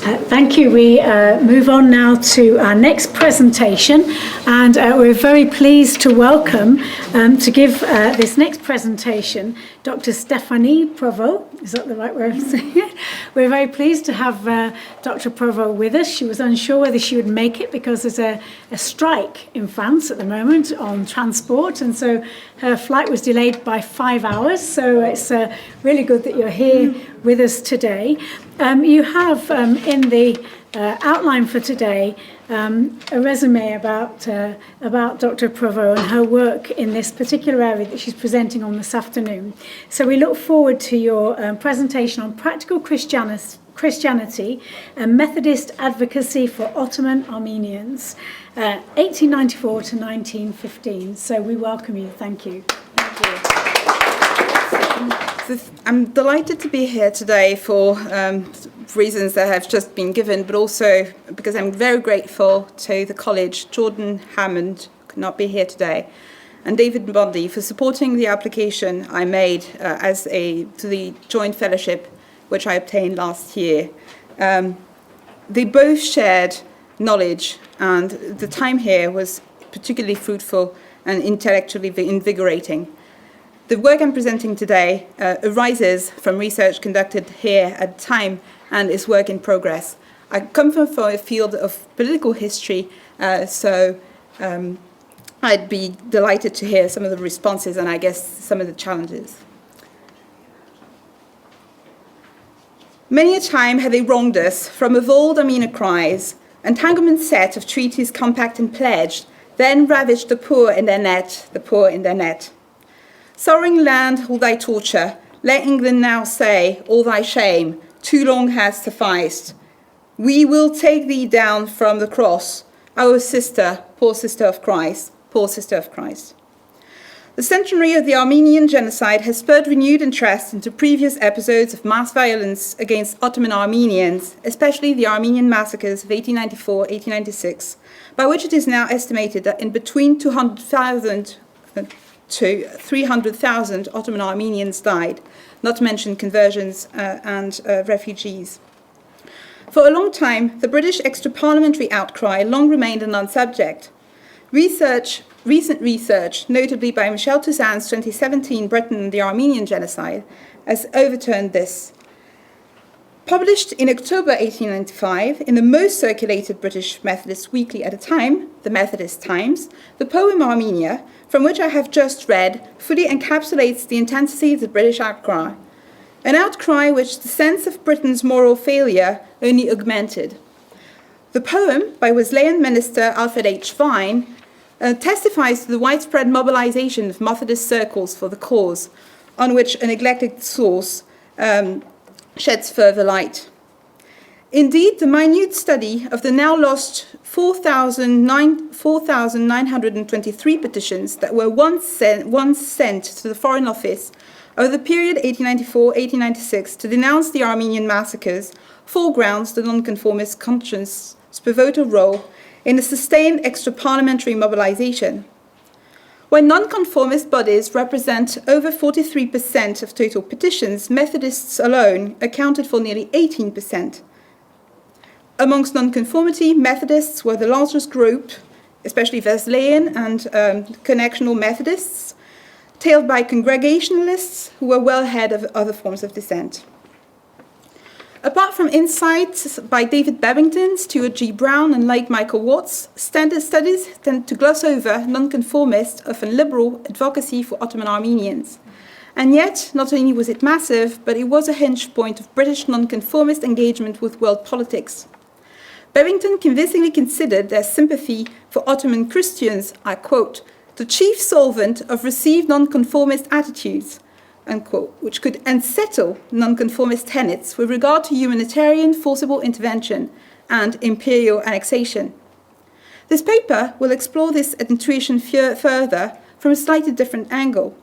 Thank you. We move on now to our next presentation, and we're very pleased to welcome, to give this next presentation, Dr. Stéphanie Prévost. Is that the right way of saying it? We're very pleased to have Dr. Prévost with us. She was unsure whether she would make it because there's a strike in France at the moment on transport, and so her flight was delayed by 5 hours. So it's really good that you're here with us today. You have in the outline for today a resume about Dr. Prévost and her work in this particular area that she's presenting on this afternoon. So we look forward to your presentation on practical Christianity and Methodist advocacy for Ottoman Armenians, 1894 to 1915. So we welcome you. Thank you. Thank you. I'm delighted to be here today for reasons that have just been given, but also because I'm very grateful to the college, Jordan Hammond could not be here today, and David Bondi for supporting the application I made to the joint fellowship which I obtained last year. They both shared knowledge, and the time here was particularly fruitful and intellectually invigorating. The work I'm presenting today arises from research conducted here at the time and is work in progress. I come from a field of political history, so I'd be delighted to hear some of the responses and I guess some of the challenges. Many a time have they wronged us, from of old Armenian cries, entanglement set of treaties compact and pledged, then ravaged the poor in their net, the poor in their net. Sorrowing land, all thy torture, let England now say, all thy shame, too long has sufficed. We will take thee down from the cross, our sister, poor sister of Christ, poor sister of Christ. The centenary of the Armenian genocide has spurred renewed interest into previous episodes of mass violence against Ottoman Armenians, especially the Armenian massacres of 1894-1896, by which it is now estimated that in between 200,000 to 300,000 Ottoman Armenians died, not to mention conversions and refugees. For a long time, the British extra-parliamentary outcry long remained a non-subject. Recent research, notably by Michel Toussaint's 2017 Britain and the Armenian Genocide, has overturned this. Published in October 1895 in the most circulated British Methodist weekly at the time, the Methodist Times, the poem Armenia, from which I have just read, fully encapsulates the intensity of the British outcry, an outcry which the sense of Britain's moral failure only augmented. The poem, by Wesleyan minister Alfred H. Vine, testifies to the widespread mobilization of Methodist circles for the cause, on which a neglected source sheds further light. Indeed, the minute study of the now lost 4,923 petitions that were once sent to the Foreign Office over the period 1894-1896 to denounce the Armenian massacres foregrounds the nonconformist conscience's pivotal role in the sustained extra-parliamentary mobilization. When nonconformist bodies represent over 43% of total petitions, Methodists alone accounted for nearly 18%. Amongst nonconformity, Methodists were the largest group, especially Wesleyan and connectional Methodists, tailed by Congregationalists who were well ahead of other forms of dissent. Apart from insights by David Babington, Stuart G. Brown, and like Michael Watts, standard studies tend to gloss over nonconformist, often liberal, advocacy for Ottoman Armenians. And yet, not only was it massive, but it was a hinge point of British nonconformist engagement with world politics. Babington convincingly considered their sympathy for Ottoman Christians, I quote, the chief solvent of received nonconformist attitudes, unquote, which could unsettle nonconformist tenets with regard to humanitarian forcible intervention and imperial annexation. This paper will explore this intuition further from a slightly different angle,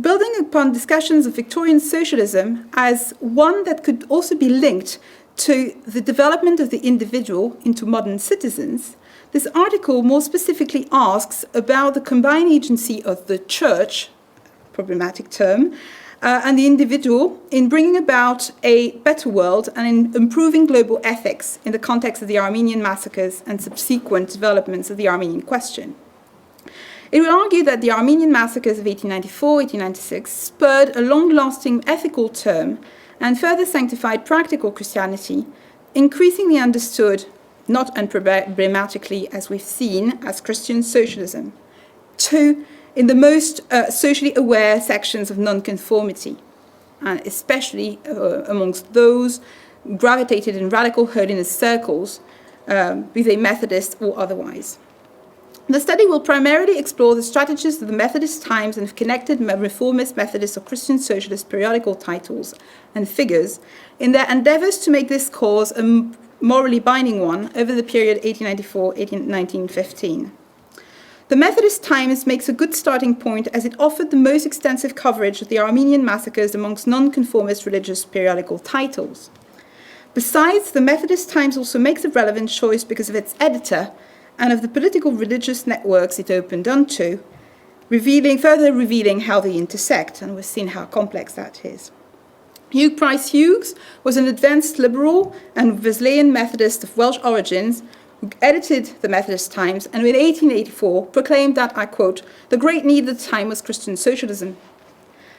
building upon discussions of Victorian socialism as one that could also be linked to the development of the individual into modern citizens. This article more specifically asks about the combined agency of the church, problematic term, and the individual in bringing about a better world and in improving global ethics in the context of the Armenian massacres and subsequent developments of the Armenian question. It would argue that the Armenian massacres of 1894-1896 spurred a long-lasting ethical turn and further sanctified practical Christianity, increasingly understood, not unproblematically as we've seen, as Christian socialism, in the most socially aware sections of nonconformity, and especially amongst those gravitated in radical holiness circles, be they Methodist or otherwise. The study will primarily explore the strategies of the Methodist Times and connected reformist, Methodist, or Christian socialist periodical titles and figures in their endeavors to make this cause a morally binding one over the period 1894-1915. The Methodist Times makes a good starting point as it offered the most extensive coverage of the Armenian massacres amongst nonconformist religious periodical titles. Besides, the Methodist Times also makes a relevant choice because of its editor and of the political religious networks it opened onto, further revealing how they intersect, and we've seen how complex that is. Hugh Price Hughes was an advanced liberal and Wesleyan Methodist of Welsh origins who edited the Methodist Times and in 1884 proclaimed that, I quote, "the great need at the time was Christian socialism."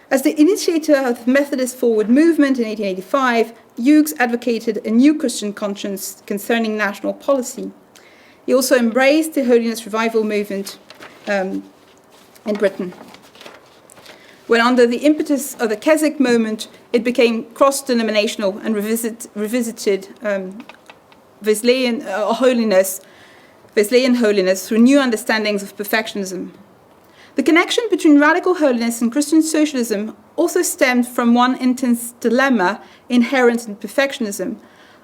As the initiator of the Methodist Forward movement in 1885, Hughes advocated a new Christian conscience concerning national policy. He also embraced the Holiness Revival movement in Britain. When under the impetus of the Keswick moment, it became cross-denominational and revisited Wesleyan holiness through new understandings of perfectionism. The connection between radical holiness and Christian socialism also stemmed from one intense dilemma inherent in perfectionism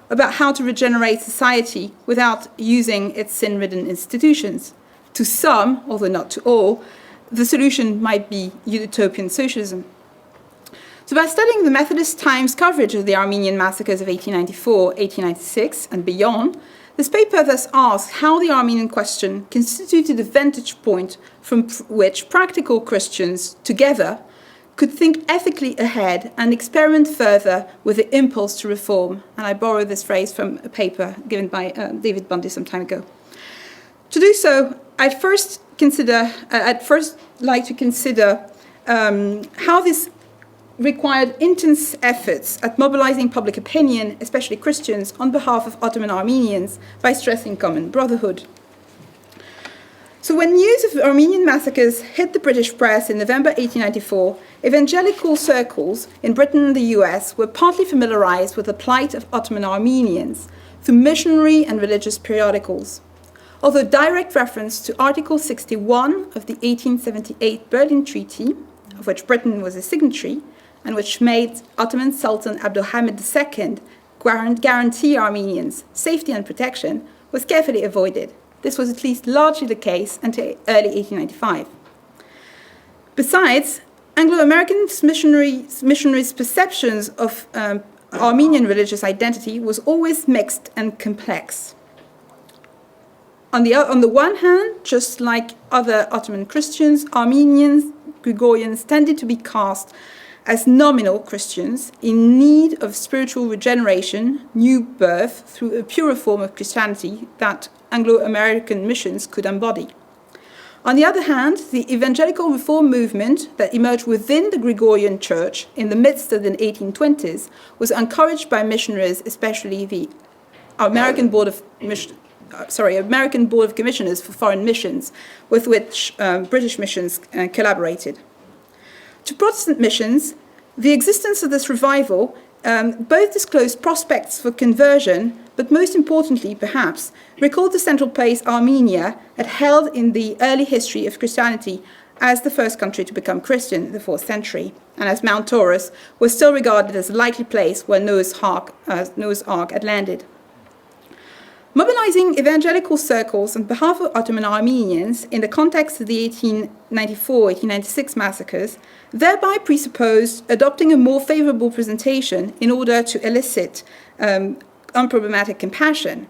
about how to regenerate society without using its sin-ridden institutions. To some, although not to all, the solution might be utopian socialism. So by studying the Methodist Times coverage of the Armenian massacres of 1894, 1896, and beyond, this paper thus asks how the Armenian question constituted a vantage point from which practical Christians together could think ethically ahead and experiment further with the impulse to reform. And I borrow this phrase from a paper given by David Bundy some time ago. To do so, I'd first like to consider how this required intense efforts at mobilizing public opinion, especially Christians, on behalf of Ottoman Armenians by stressing common brotherhood. So when news of Armenian massacres hit the British press in November 1894, evangelical circles in Britain and the US were partly familiarized with the plight of Ottoman Armenians through missionary and religious periodicals. Although direct reference to Article 61 of the 1878 Berlin Treaty, of which Britain was a signatory, and which made Ottoman Sultan Abdulhamid II guarantee Armenians safety and protection, was carefully avoided. This was at least largely the case until early 1895. Besides, Anglo-American missionaries' perceptions of Armenian religious identity was always mixed and complex. On the one hand, just like other Ottoman Christians, Armenians, Gregorians tended to be cast as nominal Christians in need of spiritual regeneration, new birth, through a purer form of Christianity that Anglo-American missions could embody. On the other hand, the evangelical reform movement that emerged within the Gregorian Church in the midst of the 1820s was encouraged by missionaries, especially the American Board of Commissioners for Foreign Missions, with which British missions collaborated. To Protestant missions, the existence of this revival both disclosed prospects for conversion, but most importantly, perhaps, recalled the central place Armenia had held in the early history of Christianity as the first country to become Christian in the 4th century, and as Mount Taurus was still regarded as a likely place where Noah's Ark had landed. Mobilizing evangelical circles on behalf of Ottoman Armenians in the context of the 1894-1896 massacres thereby presupposed adopting a more favorable presentation in order to elicit unproblematic compassion.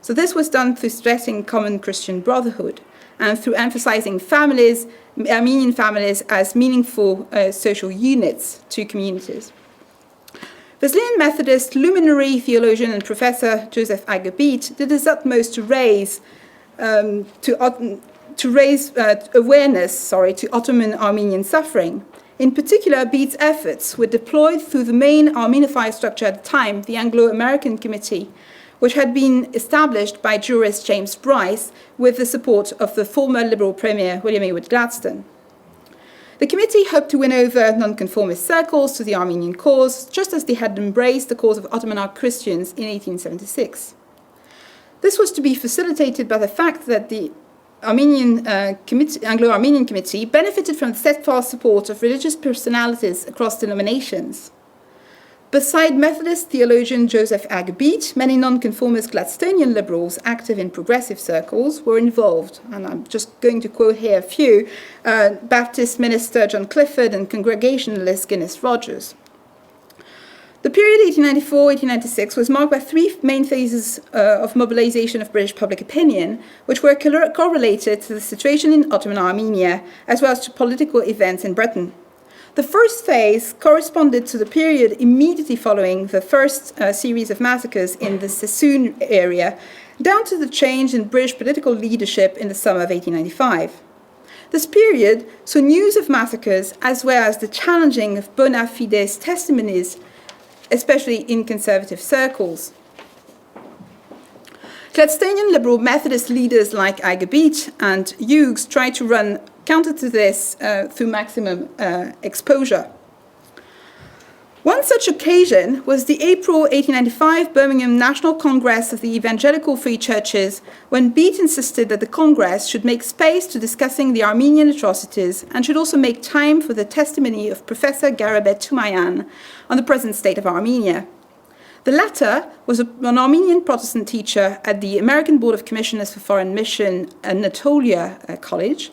So this was done through stressing common Christian brotherhood and through emphasizing families, Armenian families, as meaningful social units to communities. Wesleyan Methodist luminary theologian and professor Joseph Agabit did his utmost to raise awareness to Ottoman Armenian suffering. In particular, Bede's efforts were deployed through the main Armenophile structure at the time, the Anglo-American Committee, which had been established by jurist James Bryce with the support of the former Liberal Premier William Ewart Gladstone. The committee hoped to win over nonconformist circles to the Armenian cause, just as they had embraced the cause of Ottoman Christians in 1876. This was to be facilitated by the fact that the Anglo-Armenian Committee benefited from the steadfast support of religious personalities across denominations. Beside Methodist theologian Joseph Agabit, many nonconformist Gladstonian liberals active in progressive circles were involved, and I'm just going to quote here a few, Baptist minister John Clifford and Congregationalist Guinness Rogers. The period 1894-1896 was marked by three main phases of mobilization of British public opinion, which were correlated to the situation in Ottoman Armenia, as well as to political events in Britain. The first phase corresponded to the period immediately following the first series of massacres in the Sassoon area, down to the change in British political leadership in the summer of 1895. This period saw news of massacres as well as the challenging of bona fides testimonies, especially in conservative circles. Gladstonian liberal Methodist leaders like Agabit and Hughes tried to run counter to this through maximum exposure. One such occasion was the April 1895 Birmingham National Congress of the Evangelical Free Churches, when Bede insisted that the Congress should make space to discussing the Armenian atrocities and should also make time for the testimony of Professor Garabet Tumayan on the present state of Armenia. The latter was an Armenian Protestant teacher at the American Board of Commissioners for Foreign Mission, Anatolia College,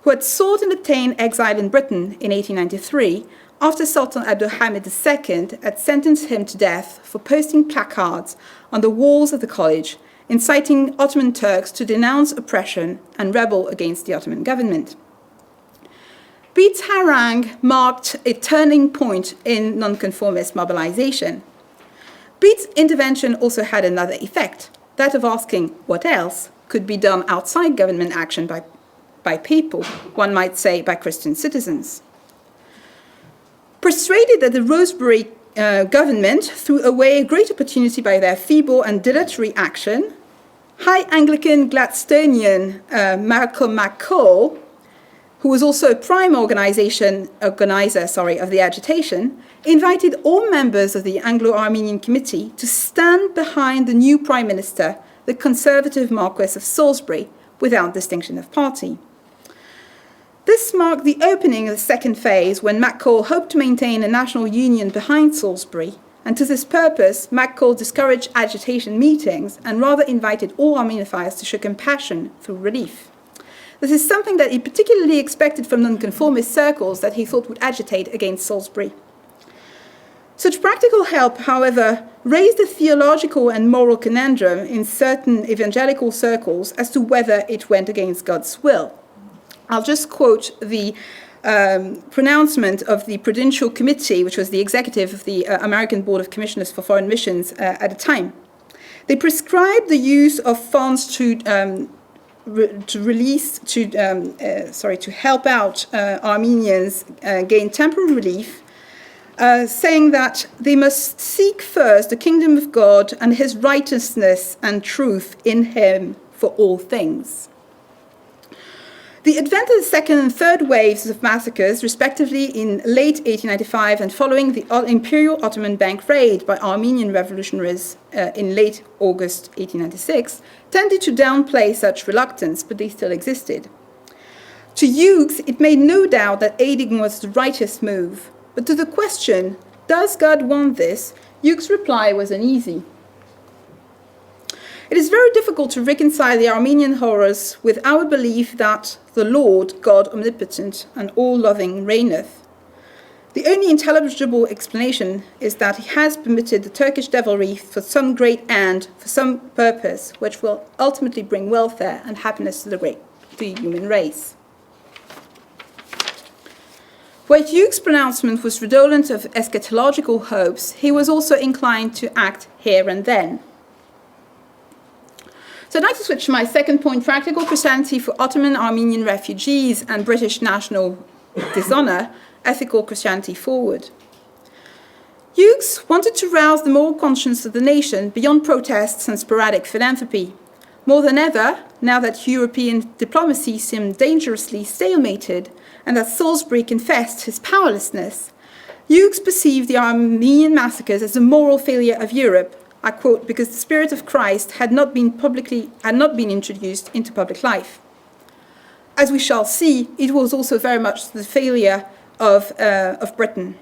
who had sought and obtained exile in Britain in 1893 after Sultan Abdulhamid II had sentenced him to death for posting placards on the walls of the college, inciting Ottoman Turks to denounce oppression and rebel against the Ottoman government. Bede's harangue marked a turning point in nonconformist mobilization. Bede's intervention also had another effect, that of asking what else could be done outside government action by people, one might say by Christian citizens. Persuaded that the Rosebery government threw away a great opportunity by their feeble and dilatory action, High Anglican Gladstonian Malcolm McCall, who was also a prime organizer of the agitation, invited all members of the Anglo-Armenian Committee to stand behind the new Prime Minister, the conservative Marquess of Salisbury, without distinction of party. This marked the opening of the second phase, when McCall hoped to maintain a national union behind Salisbury, and to this purpose, McCall discouraged agitation meetings and rather invited all Armenophiles to show compassion through relief. This is something that he particularly expected from nonconformist circles that he thought would agitate against Salisbury. Such practical help, however, raised a theological and moral conundrum in certain evangelical circles as to whether it went against God's will. I'll just quote the pronouncement of the Prudential Committee, which was the executive of the American Board of Commissioners for Foreign Missions at the time. They prescribed the use of funds to help out Armenians gain temporary relief, saying that they must seek first the kingdom of God and his righteousness and truth in him for all things. The advent of the second and third waves of massacres, respectively in late 1895 and following the Imperial Ottoman Bank raid by Armenian revolutionaries in late August 1896, tended to downplay such reluctance, but they still existed. To Hughes, it made no doubt that aiding was the righteous move, but to the question, does God want this, Hughes' reply was uneasy. It is very difficult to reconcile the Armenian horrors with our belief that the Lord, God omnipotent and all-loving, reigneth. The only intelligible explanation is that he has permitted the Turkish devilry for some great end, for some purpose, which will ultimately bring welfare and happiness to the human race. Where Hugues' pronouncement was redolent of eschatological hopes, he was also inclined to act here and then. So I'd like to switch to my second point, practical Christianity for Ottoman Armenian refugees and British national dishonour, ethical Christianity forward. Hugues wanted to rouse the moral conscience of the nation beyond protests and sporadic philanthropy. More than ever, now that European diplomacy seemed dangerously stalemated and that Salisbury confessed his powerlessness, Hugues perceived the Armenian massacres as a moral failure of Europe, I quote, because the spirit of Christ had not been introduced into public life. As we shall see, it was also very much the failure of Britain.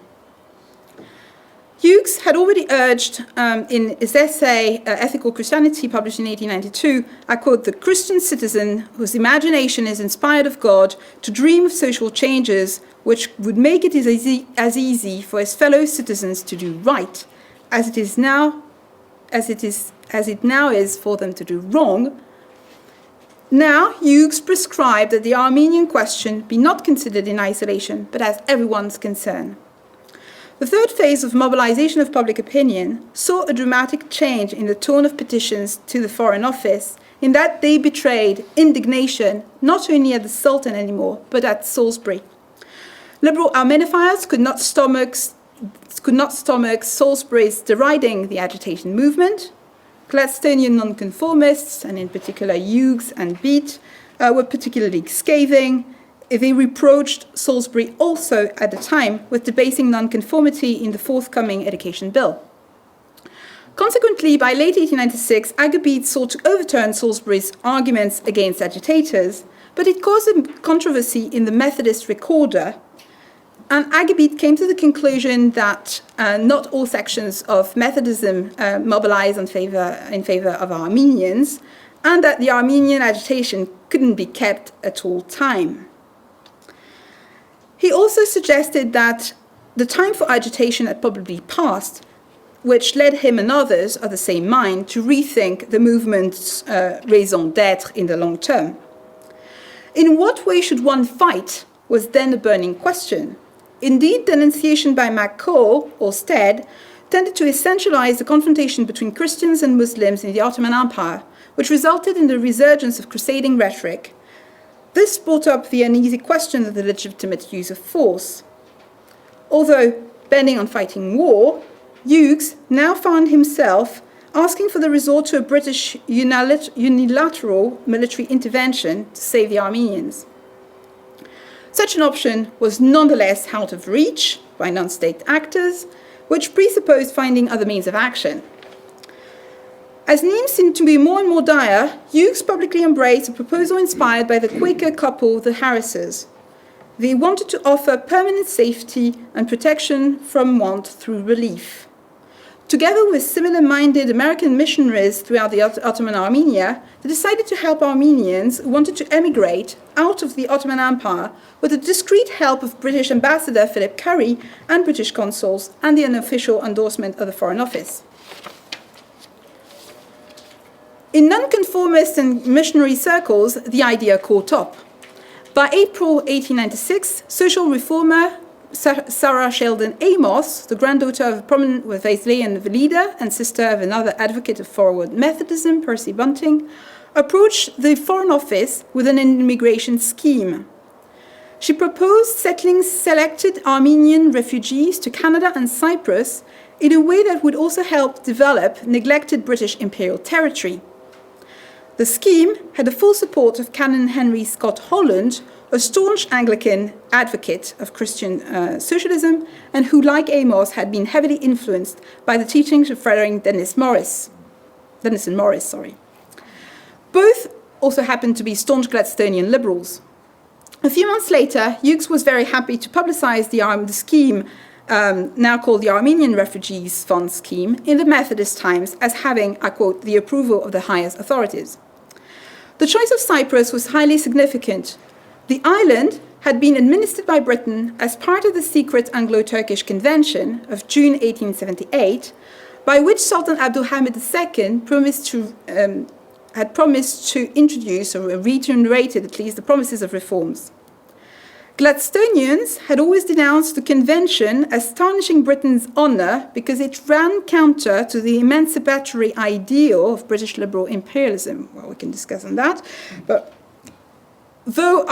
Hugues had already urged in his essay, Ethical Christianity, published in 1892, I quote, the Christian citizen whose imagination is inspired of God to dream of social changes which would make it as easy for his fellow citizens to do right as it now is for them to do wrong. Now, Hugues prescribed that the Armenian question be not considered in isolation, but as everyone's concern. The third phase of mobilization of public opinion saw a dramatic change in the tone of petitions to the Foreign Office, in that they betrayed indignation not only at the Sultan anymore, but at Salisbury. Liberal Armenophiles could not stomach Salisbury's deriding the agitation movement. Gladstonian nonconformists, and in particular Hugues and Beat, were particularly scathing. They reproached Salisbury also at the time with debasing nonconformity in the forthcoming education bill. Consequently, by late 1896, Agabid sought to overturn Salisbury's arguments against agitators, but it caused a controversy in the Methodist Recorder, and Agabid came to the conclusion that not all sections of Methodism mobilized in favor of Armenians, and that the Armenian agitation couldn't be kept at all time. He also suggested that the time for agitation had probably passed, which led him and others of the same mind to rethink the movement's raison d'être in the long term. In what way should one fight was then a burning question. Indeed, denunciation by McCall, or Stead, tended to essentialize the confrontation between Christians and Muslims in the Ottoman Empire, which resulted in the resurgence of crusading rhetoric. This brought up the uneasy question of the legitimate use of force. Although bending on fighting war, Hugues now found himself asking for the resort to a British unilateral military intervention to save the Armenians. Such an option was nonetheless out of reach by non-state actors, which presupposed finding other means of action. As needs seemed to be more and more dire, Hugues publicly embraced a proposal inspired by the Quaker couple, the Harrises. They wanted to offer permanent safety and protection from want through relief. Together with similar-minded American missionaries throughout the Ottoman Armenia, they decided to help Armenians who wanted to emigrate out of the Ottoman Empire with the discreet help of British Ambassador Philip Curry and British consuls and the unofficial endorsement of the Foreign Office. In nonconformist and missionary circles, the idea caught up. By April 1896, social reformer Sarah Sheldon Amos, the granddaughter of a prominent Wesleyan leader and sister of another advocate of forward Methodism, Percy Bunting, approached the Foreign Office with an immigration scheme. She proposed settling selected Armenian refugees to Canada and Cyprus in a way that would also help develop neglected British imperial territory. The scheme had the full support of Canon Henry Scott Holland, a staunch Anglican advocate of Christian socialism, and who, like Amos, had been heavily influenced by the teachings of Frederick Denison Morris. Both also happened to be staunch Gladstonian liberals. A few months later, Hugues was very happy to publicize the scheme, now called the Armenian Refugees Fund Scheme, in the Methodist Times as having, I quote, the approval of the highest authorities. The choice of Cyprus was highly significant. The island had been administered by Britain as part of the secret Anglo-Turkish Convention of June 1878, by which Sultan Abdulhamid II had promised to introduce, or reiterated at least, the promises of reforms. Gladstonians had always denounced the convention as tarnishing Britain's honour because it ran counter to the emancipatory ideal of British liberal imperialism. Well, we can discuss on that. But though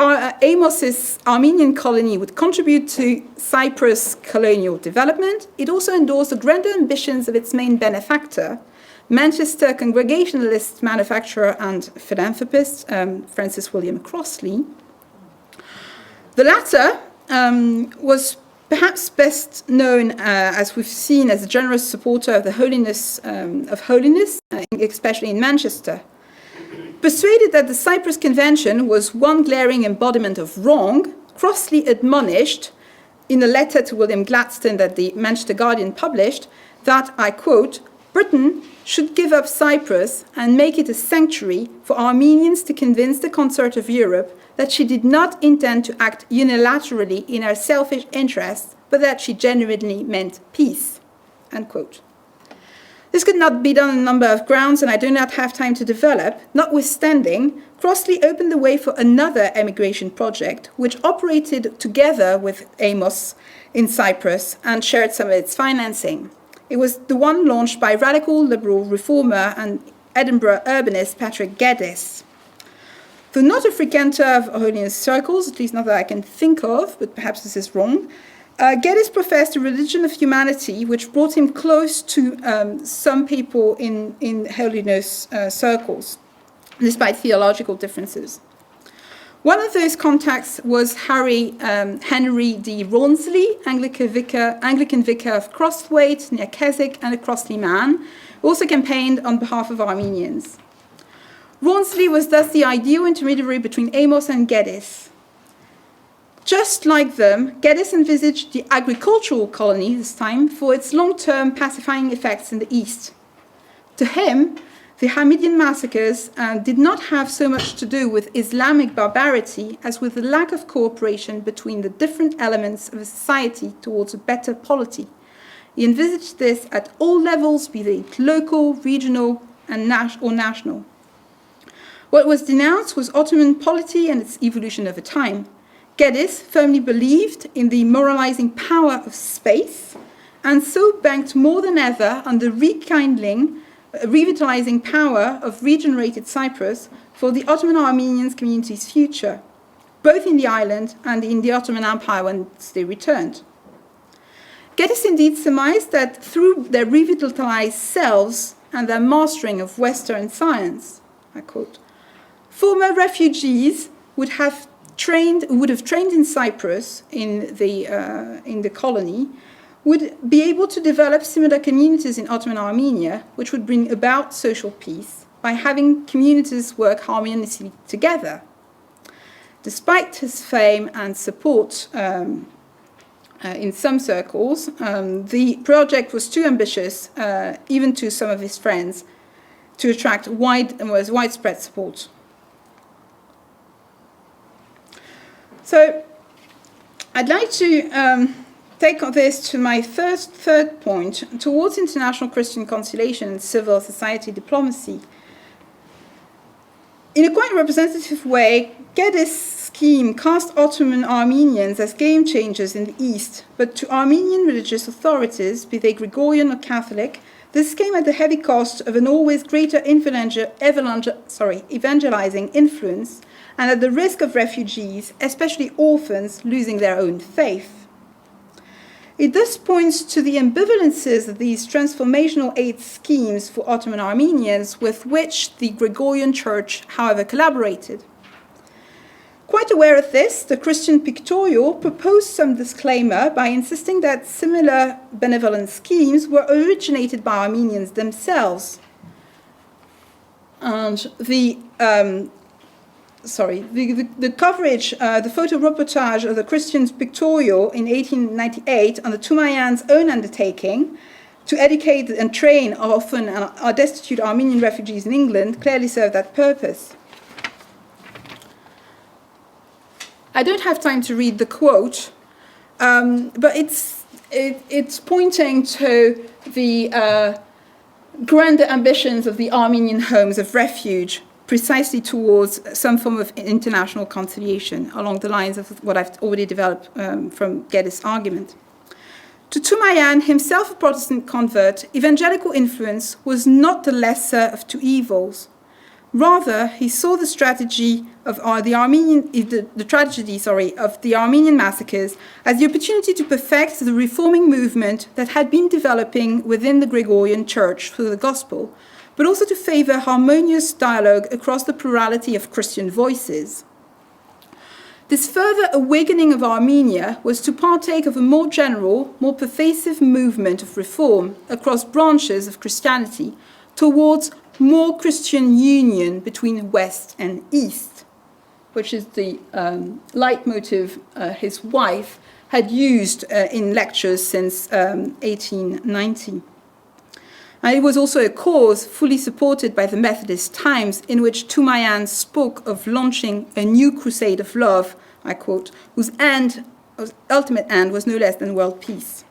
Amos's Armenian colony would contribute to Cyprus' colonial development, it also endorsed the grander ambitions of its main benefactor, Manchester Congregationalist manufacturer and philanthropist Francis William Crossley. The latter was perhaps best known, as we've seen, as a generous supporter of the holiness, especially in Manchester. Persuaded that the Cyprus Convention was one glaring embodiment of wrong, Crossley admonished, in a letter to William Gladstone that the Manchester Guardian published, that, I quote, Britain should give up Cyprus and make it a sanctuary for Armenians to convince the consort of Europe that she did not intend to act unilaterally in her selfish interests, but that she genuinely meant peace, unquote. This could not be done on a number of grounds, and I do not have time to develop. Notwithstanding, Crossley opened the way for another emigration project, which operated together with Amos in Cyprus and shared some of its financing. It was the one launched by radical liberal reformer and Edinburgh urbanist Patrick Geddes. Though not a frequenter of holiness circles, at least not that I can think of, but perhaps this is wrong, Geddes professed a religion of humanity which brought him close to some people in holiness circles, despite theological differences. One of those contacts was Henry D. Rawnsley, Anglican vicar of Crosthwaite near Keswick and a Crossley man, who also campaigned on behalf of Armenians. Rawnsley was thus the ideal intermediary between Amos and Geddes. Just like them, Geddes envisaged the agricultural colony this time for its long-term pacifying effects in the east. To him, the Hamidian massacres did not have so much to do with Islamic barbarity as with the lack of cooperation between the different elements of a society towards a better polity. He envisaged this at all levels, be they local, regional, and national. What was denounced was Ottoman polity and its evolution over time. Geddes firmly believed in the moralizing power of space, and so banked more than ever on the revitalizing power of regenerated Cyprus for the Ottoman Armenians community's future, both in the island and in the Ottoman Empire once they returned. Geddes indeed surmised that through their revitalized selves and their mastering of Western science, I quote, former refugees would have trained in Cyprus in the colony, would be able to develop similar communities in Ottoman Armenia, which would bring about social peace by having communities work harmoniously together. Despite his fame and support in some circles, the project was too ambitious, even to some of his friends, to attract widespread support. So I'd like to take this to my third point, towards international Christian conciliation and civil society diplomacy. In a quite representative way, Geddes' scheme cast Ottoman Armenians as game changers in the East, but to Armenian religious authorities, be they Gregorian or Catholic, this came at the heavy cost of an always greater evangelizing influence, and at the risk of refugees, especially orphans, losing their own faith. It thus points to the ambivalences of these transformational aid schemes for Ottoman Armenians with which the Gregorian Church, however, collaborated. Quite aware of this, the Christian Pictorial proposed some disclaimer by insisting that similar benevolent schemes were originated by Armenians themselves. And the coverage, the photo reportage of the Christian Pictorial in 1898 on the Tumayan's own undertaking to educate and train orphan and destitute Armenian refugees in England clearly served that purpose. I don't have time to read the quote, but it's pointing to the grander ambitions of the Armenian homes of refuge, precisely towards some form of international conciliation, along the lines of what I've already developed from Geddes' argument. To Toumayan, himself a Protestant convert, evangelical influence was not the lesser of two evils. Rather, he saw the tragedy of the Armenian massacres as the opportunity to perfect the reforming movement that had been developing within the Gregorian Church through the gospel, but also to favor harmonious dialogue across the plurality of Christian voices. This further awakening of Armenia was to partake of a more general, more pervasive movement of reform across branches of Christianity towards more Christian union between West and East, which is the leitmotif his wife had used in lectures since 1890. And it was also a cause fully supported by the Methodist Times, in which Toumayan spoke of launching a new crusade of love, I quote, whose ultimate end was no less than world peace.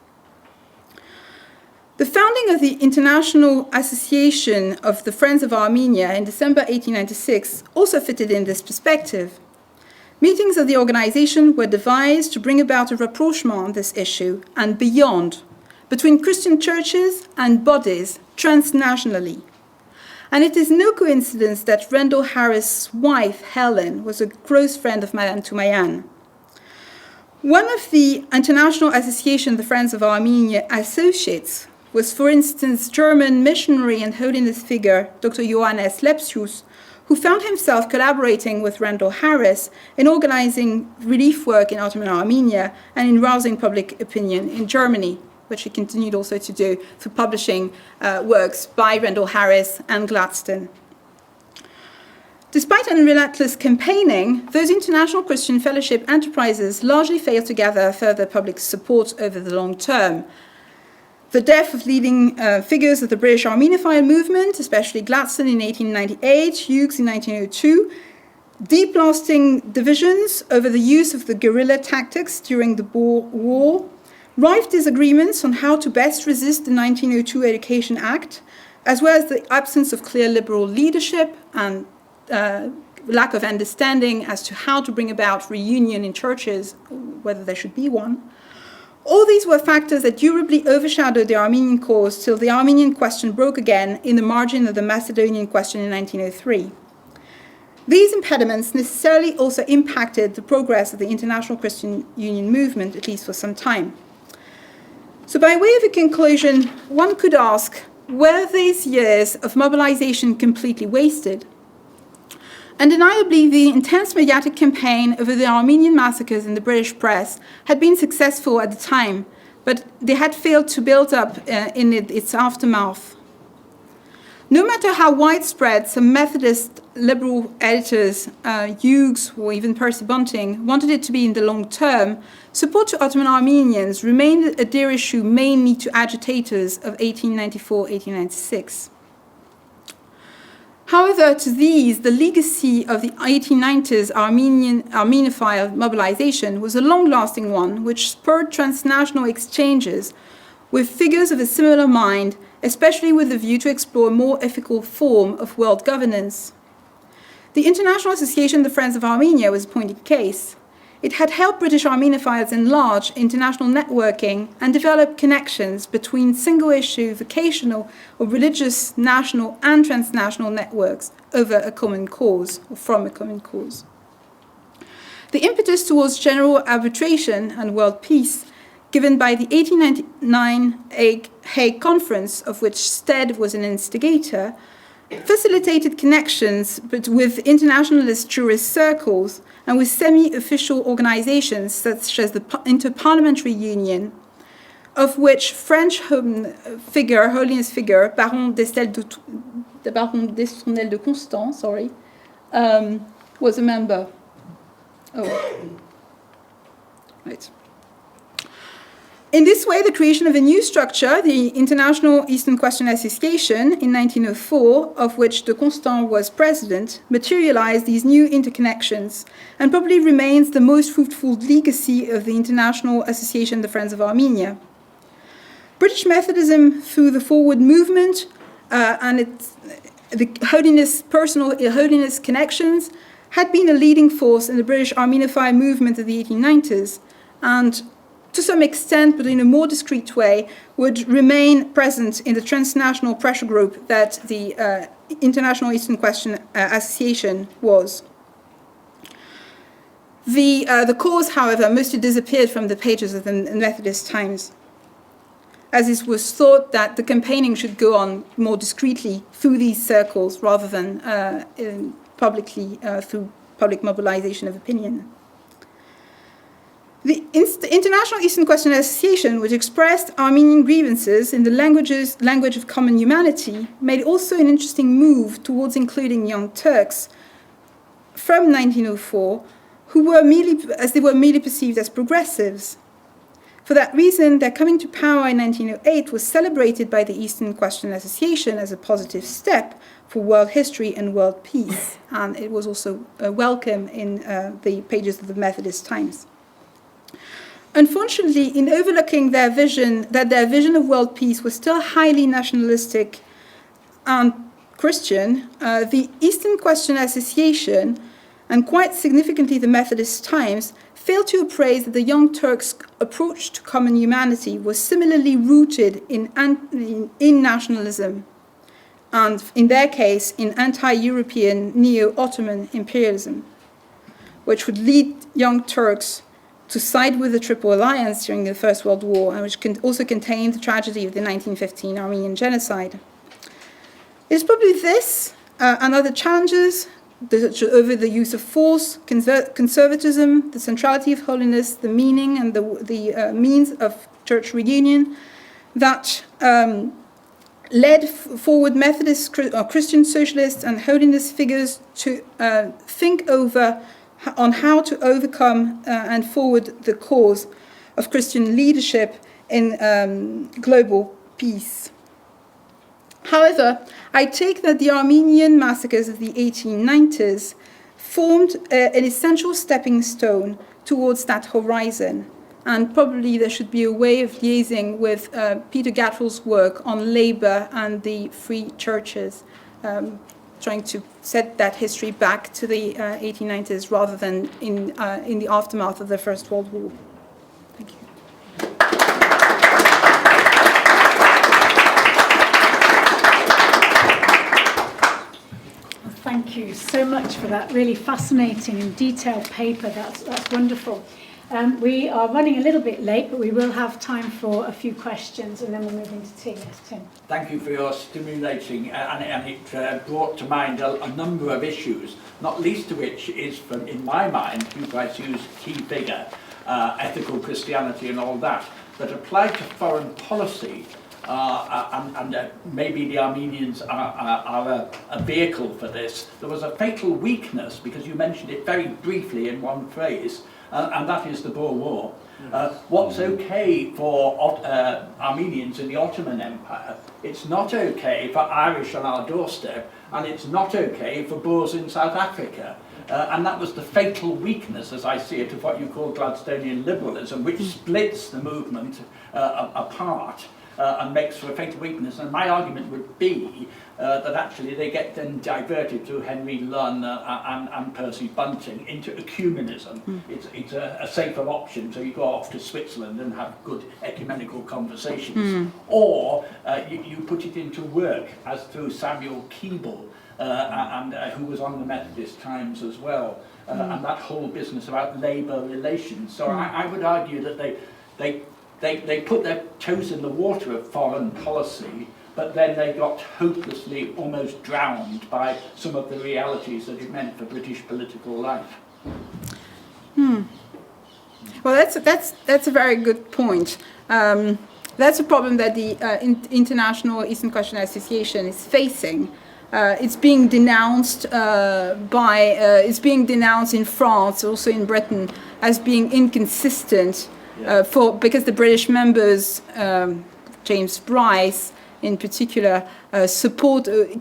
The founding of the International Association of the Friends of Armenia in December 1896 also fitted in this perspective. Meetings of the organization were devised to bring about a rapprochement on this issue and beyond, between Christian churches and bodies transnationally. And it is no coincidence that Randall Harris' wife, Helen, was a close friend of Madame Toumayan. One of the International Association of the Friends of Armenia associates was, for instance, German missionary and holiness figure Dr. Johannes Lepsius, who found himself collaborating with Randall Harris in organizing relief work in Ottoman Armenia and in rousing public opinion in Germany, which he continued also to do through publishing works by Randall Harris and Gladstone. Despite unrelentless campaigning, those international Christian fellowship enterprises largely failed to gather further public support over the long term. The death of leading figures of the British Armenophile movement, especially Gladstone in 1898, Hughes in 1902, deep lasting divisions over the use of the guerrilla tactics during the Boer War, rife disagreements on how to best resist the 1902 Education Act, as well as the absence of clear liberal leadership and lack of understanding as to how to bring about reunion in churches, whether there should be one. All these were factors that durably overshadowed the Armenian cause till the Armenian question broke again in the margin of the Macedonian question in 1903. These impediments necessarily also impacted the progress of the international Christian Union movement, at least for some time. So by way of a conclusion, one could ask, were these years of mobilization completely wasted? Undeniably, the intense mediatic campaign over the Armenian massacres in the British press had been successful at the time, but they had failed to build up in its aftermath. No matter how widespread some Methodist liberal editors, Hughes or even Percy Bunting, wanted it to be in the long term, support to Ottoman Armenians remained a dear issue mainly to agitators of 1894-1896. However, to these, the legacy of the 1890s Armenophile mobilization was a long-lasting one, which spurred transnational exchanges with figures of a similar mind, especially with the view to explore a more ethical form of world governance. The International Association of the Friends of Armenia was a point in case. It had helped British Armenophiles enlarge international networking and develop connections between single-issue, vocational, or religious, national and transnational networks over a common cause, or from a common cause. The impetus towards general arbitration and world peace, given by the 1899 Hague Conference, of which Stead was an instigator, facilitated connections with internationalist jurist circles and with semi-official organizations such as the Interparliamentary Union, of which French holiness figure, Baron d'Estournel de Constant, was a member. Oh, right. In this way, the creation of a new structure, the International Eastern Question Association in 1904, of which de Constant was president, materialized these new interconnections and probably remains the most fruitful legacy of the International Association, the Friends of Armenia. British Methodism, through the Forward Movement and the personal holiness connections, had been a leading force in the British Armenophile movement of the 1890s, and to some extent, but in a more discreet way, would remain present in the transnational pressure group that the International Eastern Question Association was. The cause, however, mostly disappeared from the pages of the Methodist Times, as it was thought that the campaigning should go on more discreetly through these circles rather than publicly through public mobilization of opinion. The International Eastern Question Association, which expressed Armenian grievances in the language of common humanity, made also an interesting move towards including Young Turks from 1904, who were merely perceived as progressives. For that reason, their coming to power in 1908 was celebrated by the Eastern Question Association as a positive step for world history and world peace, and it was also welcome in the pages of the Methodist Times. Unfortunately, in overlooking their vision of world peace was still highly nationalistic and Christian, the Eastern Question Association, and quite significantly the Methodist Times, failed to appraise that the Young Turks' approach to common humanity was similarly rooted in nationalism, and in their case, in anti-European neo-Ottoman imperialism, which would lead Young Turks to side with the Triple Alliance during the First World War, and which also contained the tragedy of the 1915 Armenian genocide. It is probably this and other challenges over the use of force, conservatism, the centrality of holiness, the meaning and the means of church reunion that led forward Methodist Christian socialists and holiness figures to think on how to overcome and forward the cause of Christian leadership in global peace. However, I take that the Armenian massacres of the 1890s formed an essential stepping stone towards that horizon, and probably there should be a way of liaising with Peter Gattrell's work on labor and the free churches, trying to set that history back to the 1890s rather than in the aftermath of the First World War. Thank you. Thank you so much for that really fascinating and detailed paper. That's wonderful. We are running a little bit late, but we will have time for a few questions, and then we'll move into tea. Yes, Tim. Thank you for your stimulating, and it brought to mind a number of issues, not least of which is, in my mind, you guys use key figure, ethical Christianity and all that, but applied to foreign policy, and maybe the Armenians are a vehicle for this. There was a fatal weakness, because you mentioned it very briefly in one phrase, and that is the Boer War. What's okay for Armenians in the Ottoman Empire, it's not okay for Irish on our doorstep, and it's not okay for Boers in South Africa. And that was the fatal weakness, as I see it, of what you call Gladstonian liberalism, which splits the movement apart and makes for a fatal weakness. And my argument would be that actually they get then diverted through Henry Lunn and Percy Bunting into ecumenism. It's a safer option, so you go off to Switzerland and have good ecumenical conversations. Or you put it into work, as through Samuel Keble, and who was on the Methodist Times as well, and that whole business about labour relations. So I would argue that they put their toes in the water of foreign policy, but then they got hopelessly almost drowned by some of the realities that it meant for British political life. Well, that's a very good point. That's a problem that the International Eastern Question Association is facing. It's being denounced it's being denounced in France, also in Britain, as being inconsistent because the British members, James Bryce in particular,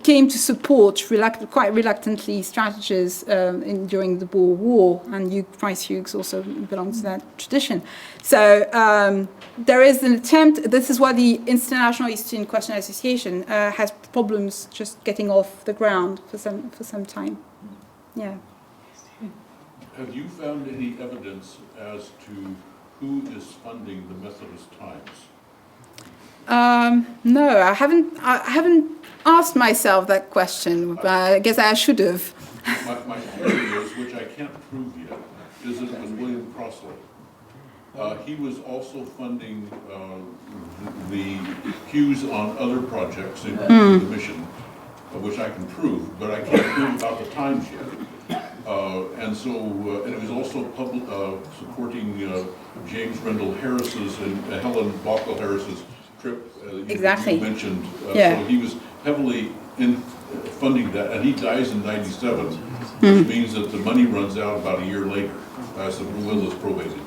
came to support quite reluctantly strategies during the Boer War, and Price Hughes also belongs to that tradition. So there is an attempt. This is why the International Eastern Question Association has problems just getting off the ground for some time. Yeah. Have you found any evidence as to who is funding the Methodist Times? No, I haven't asked myself that question. I guess I should have. My theory is, which I can't prove yet, is that it was William Crossley. He was also funding the Hughes on other projects, including the mission, which I can prove, but I can't prove about the Times yet. And it was also supporting James Rendell Harris's and Helen Bockel Harris's trip exactly. you mentioned. Yeah. So he was heavily funding that, and he dies in '97, which means that the money runs out about a year later as the will is probated.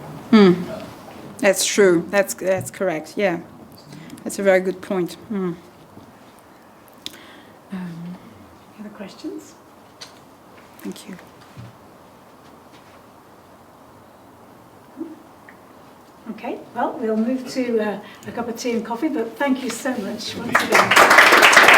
That's true. That's correct. Yeah, that's a very good point. Other questions? Thank you. Okay, well, we'll move to a cup of tea and coffee, but thank you so much once again.